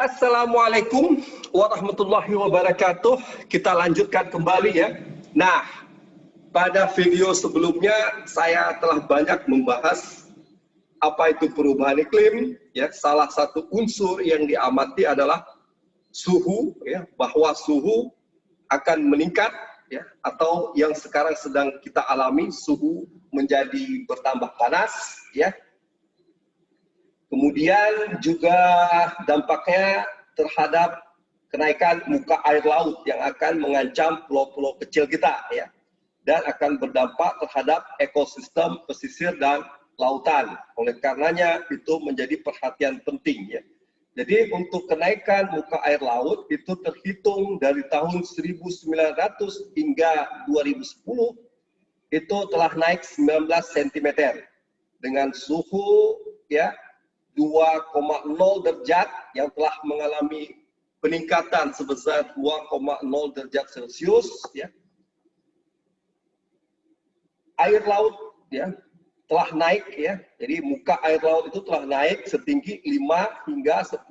Assalamualaikum warahmatullahi wabarakatuh. Kita lanjutkan kembali ya. Nah, pada video sebelumnya saya telah banyak membahas apa itu perubahan iklim ya. Salah satu unsur yang diamati adalah suhu ya, bahwa suhu akan meningkat ya, atau yang sekarang sedang kita alami suhu menjadi bertambah panas ya. Kemudian juga dampaknya terhadap kenaikan muka air laut yang akan mengancam pulau-pulau kecil kita ya, dan akan berdampak terhadap ekosistem pesisir dan lautan. Oleh karenanya itu menjadi perhatian penting ya. Jadi untuk kenaikan muka air laut itu terhitung dari tahun 1900 hingga 2010 itu telah naik 19 cm dengan suhu ya 2,0 derajat yang telah mengalami peningkatan sebesar 2,0 derajat Celcius ya. Air laut ya telah naik ya. Jadi muka air laut itu telah naik setinggi 5 hingga 10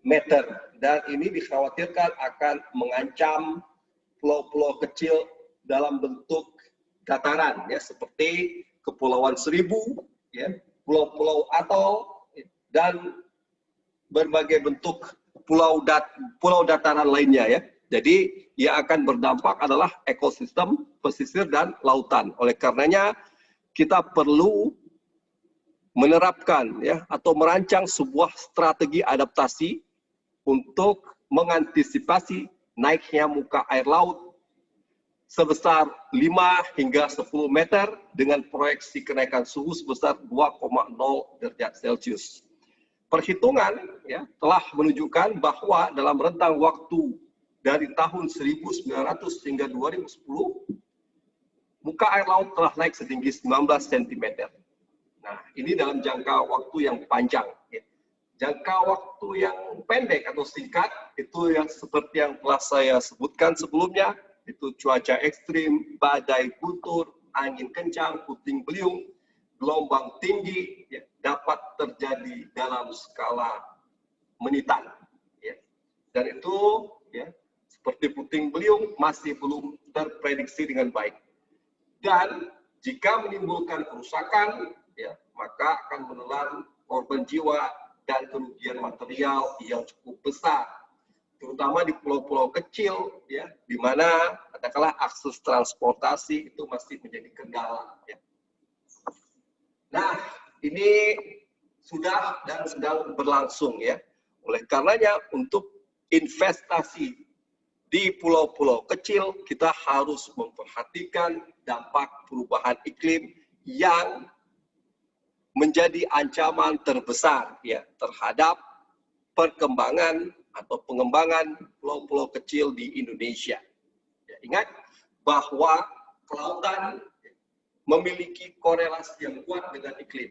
meter dan ini dikhawatirkan akan mengancam pulau-pulau kecil dalam bentuk dataran ya, seperti Kepulauan Seribu ya, pulau-pulau atol dan berbagai bentuk pulau dataran lainnya ya. Jadi yang akan berdampak adalah ekosistem pesisir dan lautan. Oleh karenanya kita perlu menerapkan ya atau merancang sebuah strategi adaptasi untuk mengantisipasi naiknya muka air laut sebesar 5 hingga 10 meter dengan proyeksi kenaikan suhu sebesar 2,0 derajat Celcius. Perhitungan ya, telah menunjukkan bahwa dalam rentang waktu dari tahun 1900 hingga 2010, muka air laut telah naik setinggi 19 cm. Nah, ini dalam jangka waktu yang panjang. Ya. Jangka waktu yang pendek atau singkat, itu yang seperti yang telah saya sebutkan sebelumnya, itu cuaca ekstrim, badai guntur, angin kencang, puting beliung, gelombang tinggi ya, dapat terjadi dalam skala menitan ya. Dan itu ya, seperti puting beliung masih belum terprediksi dengan baik, dan jika menimbulkan kerusakan ya, maka akan menelan korban jiwa dan kerugian material yang cukup besar, terutama di pulau-pulau kecil ya, di mana katakanlah akses transportasi itu masih menjadi kendala ya. Nah, ini sudah dan sedang berlangsung ya. Oleh karenanya untuk investasi di pulau-pulau kecil kita harus memperhatikan dampak perubahan iklim yang menjadi ancaman terbesar ya terhadap perkembangan atau pengembangan pulau-pulau kecil di Indonesia. Ya, ingat bahwa kelautan memiliki korelasi yang kuat dengan iklim.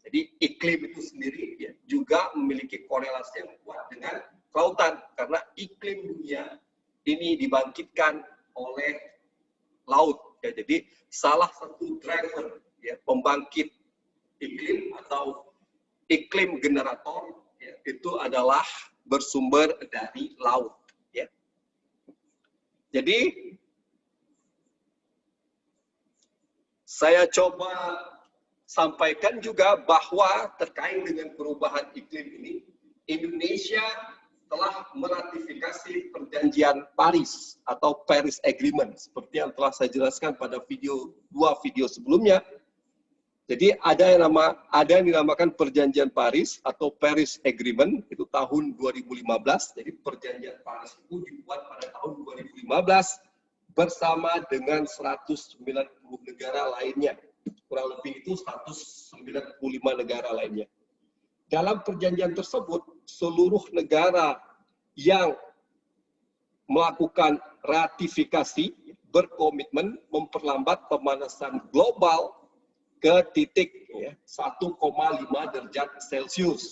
Jadi iklim itu sendiri ya, juga memiliki korelasi yang kuat dengan kelautan karena iklim dunia ini dibangkitkan oleh laut. Ya, jadi salah satu driver ya, pembangkit iklim atau iklim generator ya, itu adalah bersumber dari laut. Ya. Jadi saya coba sampaikan juga bahwa terkait dengan perubahan iklim ini, Indonesia telah meratifikasi perjanjian Paris atau Paris Agreement seperti yang telah saya jelaskan pada dua video sebelumnya. Jadi ada yang dinamakan perjanjian Paris atau Paris Agreement itu tahun 2015. Jadi perjanjian Paris itu dibuat pada tahun 2015 bersama dengan 190 negara lainnya. Kurang lebih itu 195 negara lainnya. Dalam perjanjian tersebut, seluruh negara yang melakukan ratifikasi berkomitmen memperlambat pemanasan global ke titik ya, 1,5 derajat Celcius.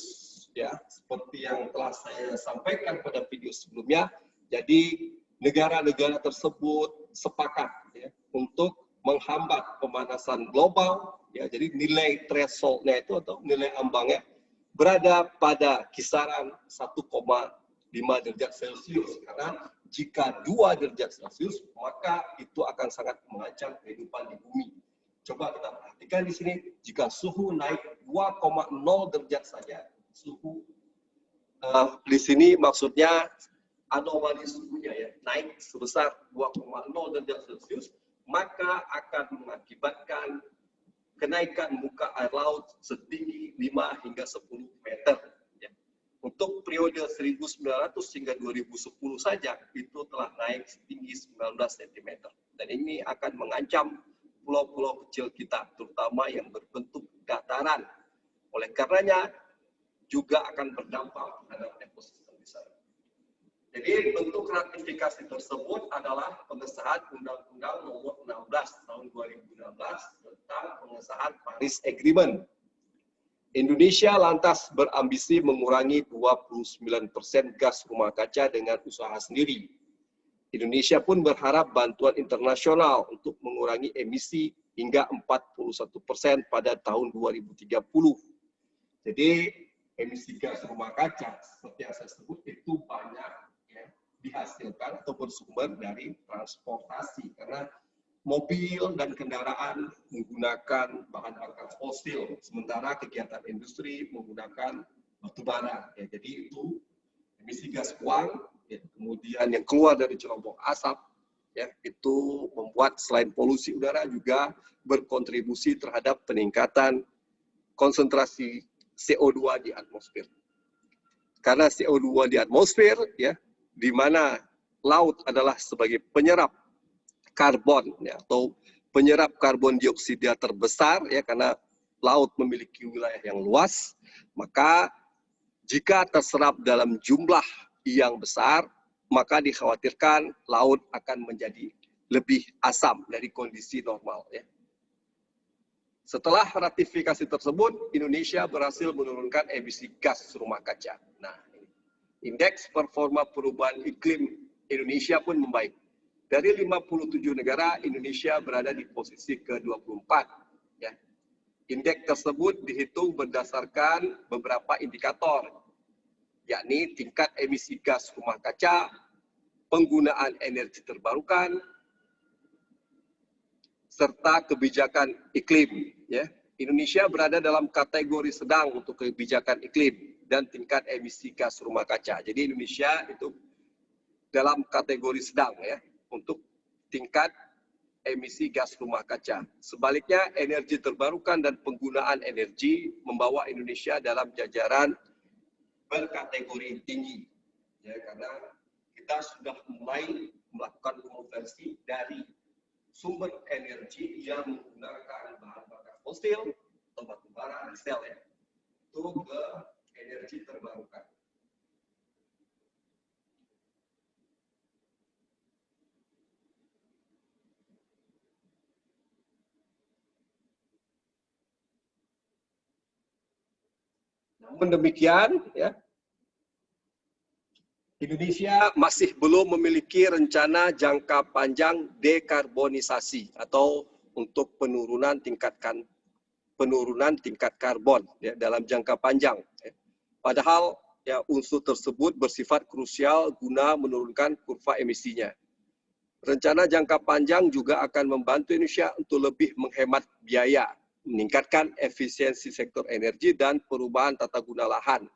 Ya, seperti yang telah saya sampaikan pada video sebelumnya. Jadi negara-negara tersebut sepakat ya, untuk menghambat pemanasan global ya, jadi nilai threshold-nya itu atau nilai ambangnya berada pada kisaran 1,5 5 derajat Celcius, karena jika 2 derajat Celcius maka itu akan sangat mengancam kehidupan di bumi. Coba kita perhatikan di sini, jika suhu naik 2,0 derajat saja, suhu di sini maksudnya anomali suhunya ya, naik sebesar 2,0 derajat Celcius, maka akan mengakibatkan kenaikan muka air laut setinggi 5 hingga 10 meter. Ya. Untuk periode 1900 hingga 2010 saja itu telah naik setinggi 19 cm. Dan ini akan mengancam pulau-pulau kecil kita, terutama yang berbentuk dataran. Oleh karenanya juga akan berdampak terhadap ekosistem di sana. Jadi bentuk ratifikasi tersebut adalah pengesahan Undang-Undang Nomor 16 Tahun 2016 tentang pengesahan Paris Agreement. Indonesia lantas berambisi mengurangi 29% gas rumah kaca dengan usaha sendiri. Indonesia pun berharap bantuan internasional untuk mengurangi emisi hingga 41% pada tahun 2030. Jadi emisi gas rumah kaca seperti yang saya sebut itu banyak ya, dihasilkan atau bersumber dari transportasi, karena mobil dan kendaraan menggunakan bahan bakar fosil, sementara kegiatan industri menggunakan batu bara. Ya, jadi itu emisi gas buang, ya, kemudian yang keluar dari cerobong asap, ya, itu membuat selain polusi udara juga berkontribusi terhadap peningkatan konsentrasi CO2 di atmosfer. Karena CO2 di atmosfer, ya, di mana laut adalah sebagai penyerap karbon, ya, atau penyerap karbon dioksida terbesar, ya, karena laut memiliki wilayah yang luas, maka jika terserap dalam jumlah yang besar, maka dikhawatirkan laut akan menjadi lebih asam dari kondisi normal. Ya. Setelah ratifikasi tersebut, Indonesia berhasil menurunkan emisi gas rumah kaca. Nah, indeks performa perubahan iklim Indonesia pun membaik. Dari 57 negara, Indonesia berada di posisi ke-24. Ya. Indeks tersebut dihitung berdasarkan beberapa indikator, yakni tingkat emisi gas rumah kaca, penggunaan energi terbarukan, serta kebijakan iklim. Ya. Indonesia berada dalam kategori sedang untuk kebijakan iklim dan tingkat emisi gas rumah kaca. Jadi Indonesia itu dalam kategori sedang ya untuk tingkat emisi gas rumah kaca. Sebaliknya, energi terbarukan dan penggunaan energi membawa Indonesia dalam jajaran berkategori tinggi. Ya, karena kita sudah mulai melakukan konversi dari sumber energi yang menggunakan bahan bakar fosil atau batu bara, diesel ya, itu ke energi terbarukan. Namun demikian, ya, Indonesia masih belum memiliki rencana jangka panjang dekarbonisasi atau untuk penurunan tingkat karbon ya, dalam jangka panjang. Ya. Padahal ya, unsur tersebut bersifat krusial guna menurunkan kurva emisinya. Rencana jangka panjang juga akan membantu Indonesia untuk lebih menghemat biaya, meningkatkan efisiensi sektor energi dan perubahan tata guna lahan,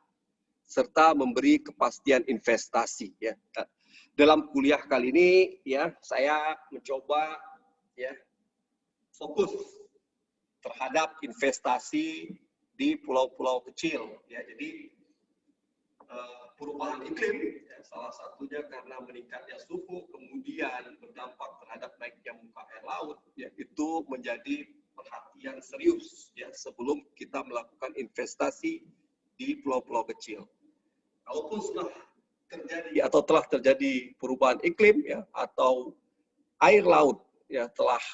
serta memberi kepastian investasi. Ya. Dalam kuliah kali ini, ya, saya mencoba ya fokus terhadap investasi di pulau-pulau kecil. Ya. Jadi perubahan iklim, ya, salah satunya karena meningkatnya suhu, kemudian berdampak terhadap naiknya muka air laut, ya, itu menjadi perhatian serius ya sebelum kita melakukan investasi di pulau-pulau kecil. Kalaupun sudah terjadi atau telah terjadi perubahan iklim ya atau air laut ya telah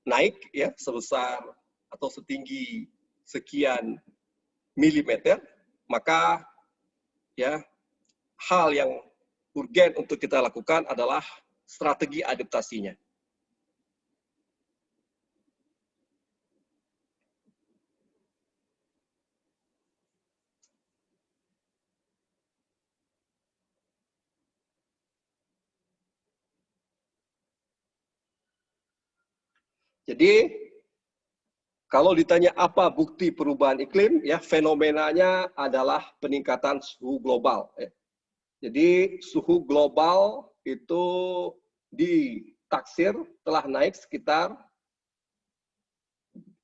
naik ya sebesar atau setinggi sekian milimeter, maka ya hal yang urgen untuk kita lakukan adalah strategi adaptasinya. Jadi kalau ditanya apa bukti perubahan iklim, ya fenomenanya adalah peningkatan suhu global. Ya. Jadi suhu global itu ditaksir telah naik sekitar,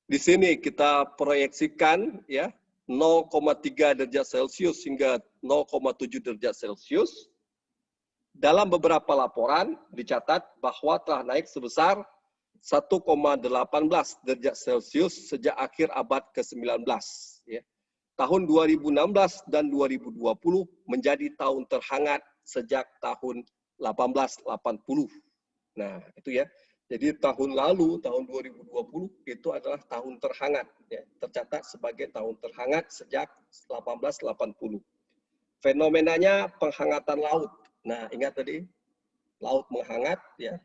di sini kita proyeksikan ya 0,3 derajat Celcius hingga 0,7 derajat Celcius. Dalam beberapa laporan dicatat bahwa telah naik sebesar 1,18 derajat Celcius sejak akhir abad ke-19. Ya. Tahun 2016 dan 2020 menjadi tahun terhangat sejak tahun 1880. Nah, itu ya. Jadi tahun lalu, tahun 2020, itu adalah tahun terhangat. Ya. Tercatat sebagai tahun terhangat sejak 1880. Fenomenanya penghangatan laut. Nah, ingat tadi, laut menghangat, ya,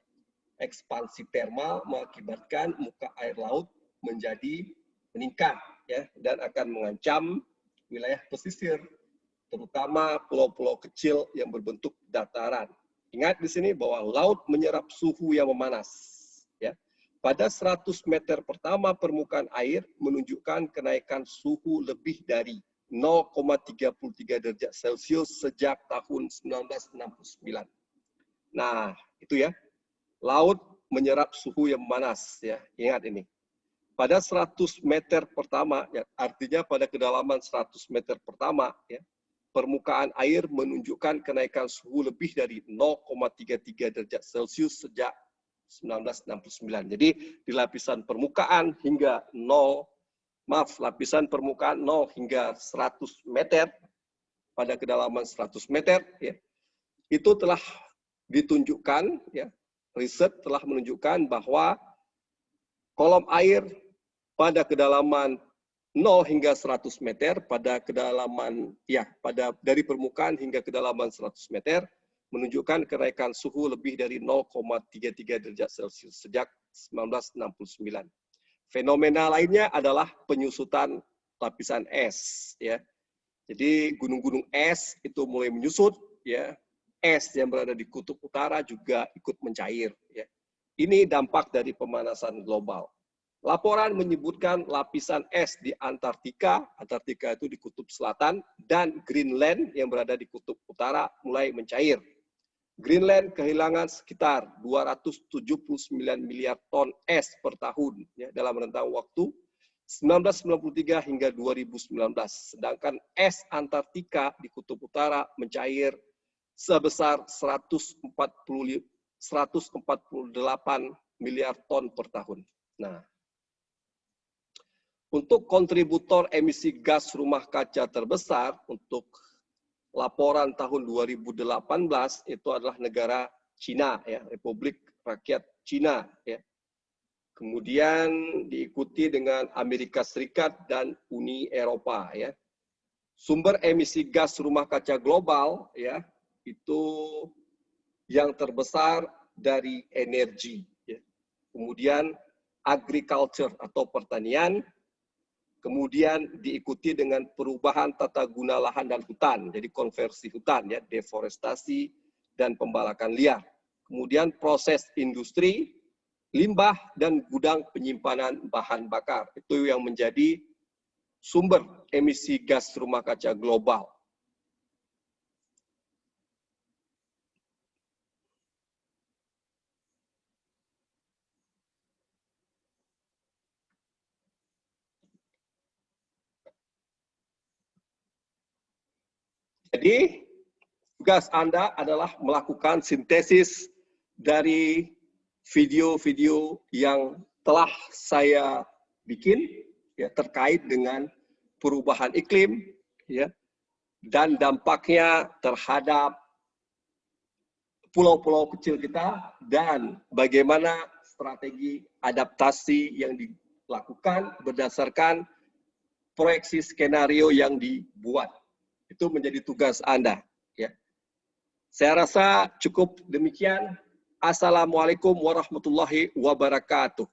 ekspansi termal mengakibatkan muka air laut menjadi meningkat, ya, dan akan mengancam wilayah pesisir, terutama pulau-pulau kecil yang berbentuk dataran. Ingat di sini bahwa laut menyerap suhu yang memanas. Ya. Pada 100 meter pertama permukaan air menunjukkan kenaikan suhu lebih dari 0,33 derajat Celcius sejak tahun 1969. Nah, itu ya. Laut menyerap suhu yang memanas, ya. Ingat ini. Pada 100 meter pertama, ya, artinya pada kedalaman 100 meter pertama, ya, permukaan air menunjukkan kenaikan suhu lebih dari 0,33 derajat Celcius sejak 1969. Jadi di lapisan permukaan hingga lapisan permukaan 0 hingga 100 meter, pada kedalaman 100 meter, ya, itu telah ditunjukkan, ya, riset telah menunjukkan bahwa kolom air pada kedalaman 0 hingga 100 meter, pada kedalaman, ya, dari permukaan hingga kedalaman 100 meter, menunjukkan kenaikan suhu lebih dari 0,33 derajat Celcius sejak 1969. Fenomena lainnya adalah penyusutan lapisan es, ya. Jadi gunung-gunung es itu mulai menyusut, ya. Es yang berada di kutub utara juga ikut mencair, ya. Ini dampak dari pemanasan global. Laporan menyebutkan lapisan es di Antartika itu di kutub selatan, dan Greenland yang berada di kutub utara mulai mencair. Greenland kehilangan sekitar 279 miliar ton es per tahun, ya, dalam rentang waktu 1993 hingga 2019. Sedangkan es Antartika di kutub utara mencair sebesar 148 miliar ton per tahun. Nah, untuk kontributor emisi gas rumah kaca terbesar untuk laporan tahun 2018 itu adalah negara Cina, ya, Republik Rakyat Cina, ya. Kemudian diikuti dengan Amerika Serikat dan Uni Eropa, ya. Sumber emisi gas rumah kaca global, ya, itu yang terbesar dari energi, ya. Kemudian agriculture atau pertanian, kemudian diikuti dengan perubahan tata guna lahan dan hutan, jadi konversi hutan, ya, deforestasi dan pembalakan liar. Kemudian proses industri, limbah dan gudang penyimpanan bahan bakar. Itu yang menjadi sumber emisi gas rumah kaca global. Jadi, tugas Anda adalah melakukan sintesis dari video-video yang telah saya bikin, ya, terkait dengan perubahan iklim, ya, dan dampaknya terhadap pulau-pulau kecil kita, dan bagaimana strategi adaptasi yang dilakukan berdasarkan proyeksi skenario yang dibuat. Itu menjadi tugas Anda, ya. Saya rasa cukup demikian. Assalamualaikum warahmatullahi wabarakatuh.